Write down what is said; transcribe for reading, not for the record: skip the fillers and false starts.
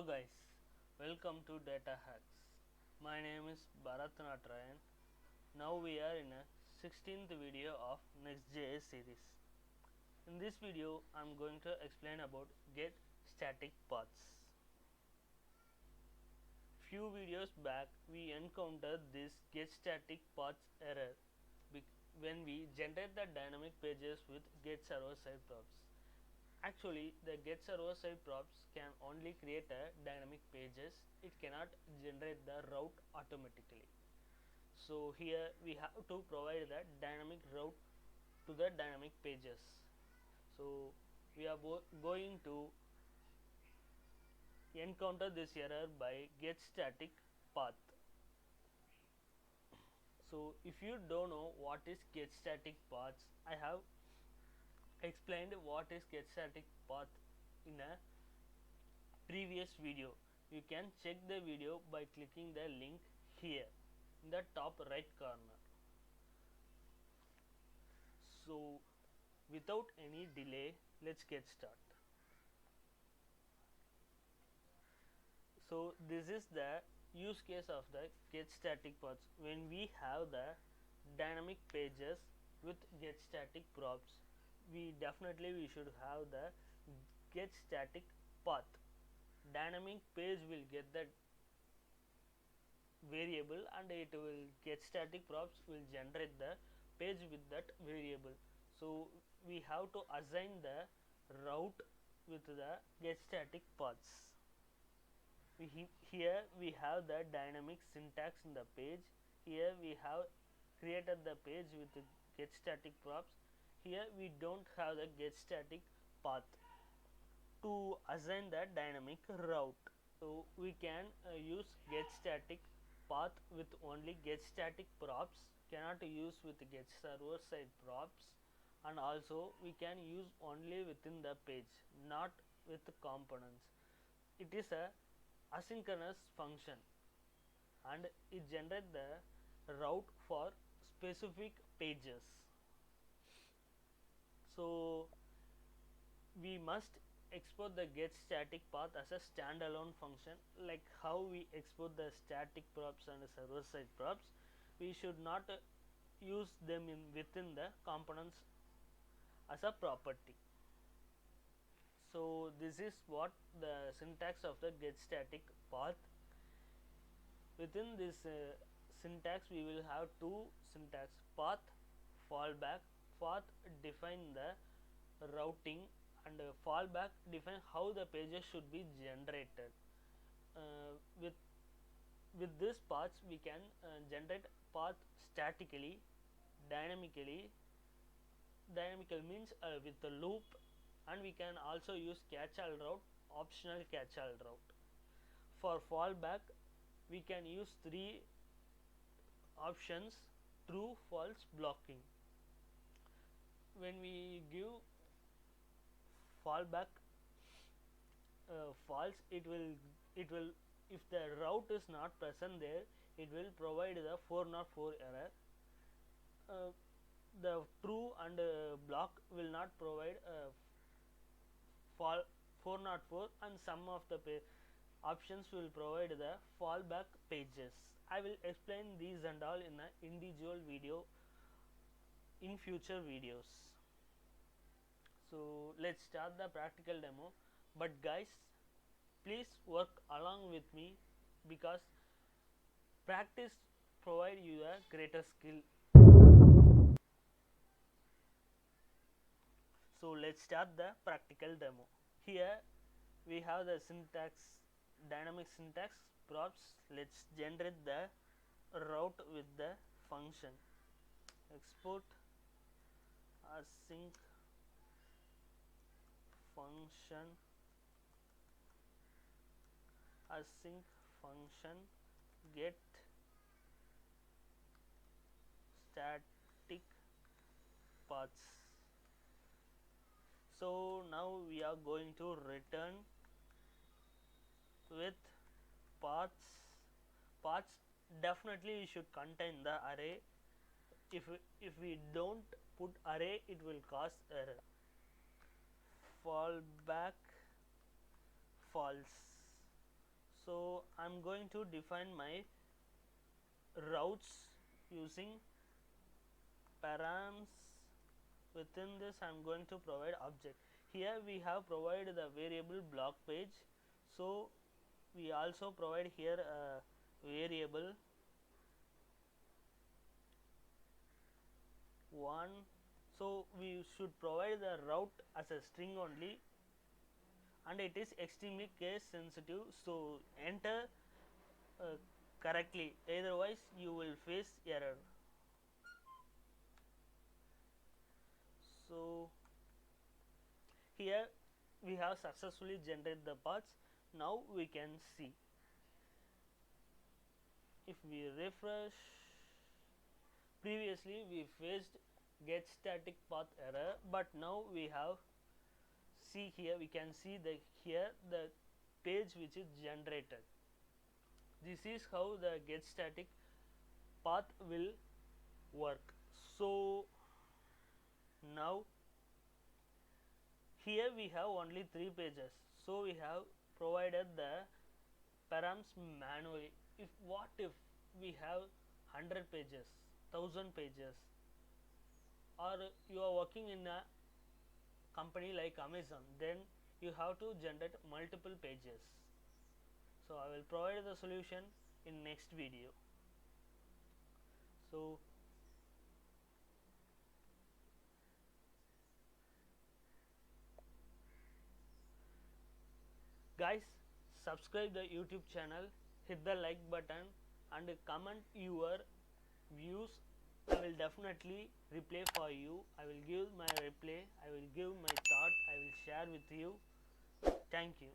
Hello guys, welcome to Data Hacks. My name is Bharat Natrayan. Now we are in a 16th video of Next.js series. In this video, I am going to explain about get static paths. Few videos back, we encountered this get static paths error when we generate the dynamic pages with get server side props. Actually, the get server side props can only create a dynamic pages. It cannot generate the route automatically. So here we have to provide the dynamic route to the dynamic pages. So we are going to encounter this error by get static path. So if you don't know what is get static paths, I have explained what is get static path in a previous video. You can check the video by clicking the link here in the top right corner. So without any delay, let's get started. So this is the use case of the get static paths. When we have the dynamic pages with get static props, we should have the get static path. Dynamic page will get the variable and it will get static props will generate the page with that variable. So we have to assign the route with the get static paths. Here we have the dynamic syntax in the page. Here we have created the page with the get static props. Here we don't have the get static path to assign the dynamic route. So we can use get static path with only get static props, cannot use with get server side props, and also we can use only within the page, not with components. It is a asynchronous function and it generates the route for specific pages. So we must export the get static path as a standalone function, like how we export the static props and server side props. We should not use them within the components as a property. So this is what the syntax of the get static path. Within this syntax we will have two syntax: path, fallback. Path define the routing and fallback define how the pages should be generated. uh, with this paths we can generate path statically, dynamically. Dynamical means with the loop, and we can also use catch-all route, optional catch-all route. For fallback we can use three options: true, false, blocking. When we give fallback false, it will if the route is not present there, it will provide the 404 error. The true and block will not provide fall 404, and some of the options will provide the fallback pages. I will explain these and all in an individual video in future videos. So let's start the practical demo. But guys, please work along with me, because practice provide you a greater skill. So let's start the practical demo. Here we have the syntax, dynamic syntax props. Let's generate the route with the function export async function get static paths. So now we are going to return with paths. Paths definitely should contain the array. If we don't put array, it will cause error. Fallback false. So I'm going to define my routes using params. Within this I'm going to provide object. Here we have provided the variable block page, so we also provide here a variable one. So we should provide the route as a string only, and it is extremely case sensitive, so enter uh, correctly, otherwise you will face error. So here we have successfully generated the paths. Now we can see, if we refresh, previously we faced get static path error, but now we have, see here we can see the here the page which is generated. This is how the get static path will work. So now here we have only 3 pages, so we have provided the params manually. If we have 100 pages, 1000 pages, or you are working in a company like Amazon, then you have to generate multiple pages. So I will provide the solution in next video. So guys, subscribe the YouTube channel, hit the like button and comment your views. I will definitely reply for you. I will give my reply, I will give my thought, I will share with you. Thank you.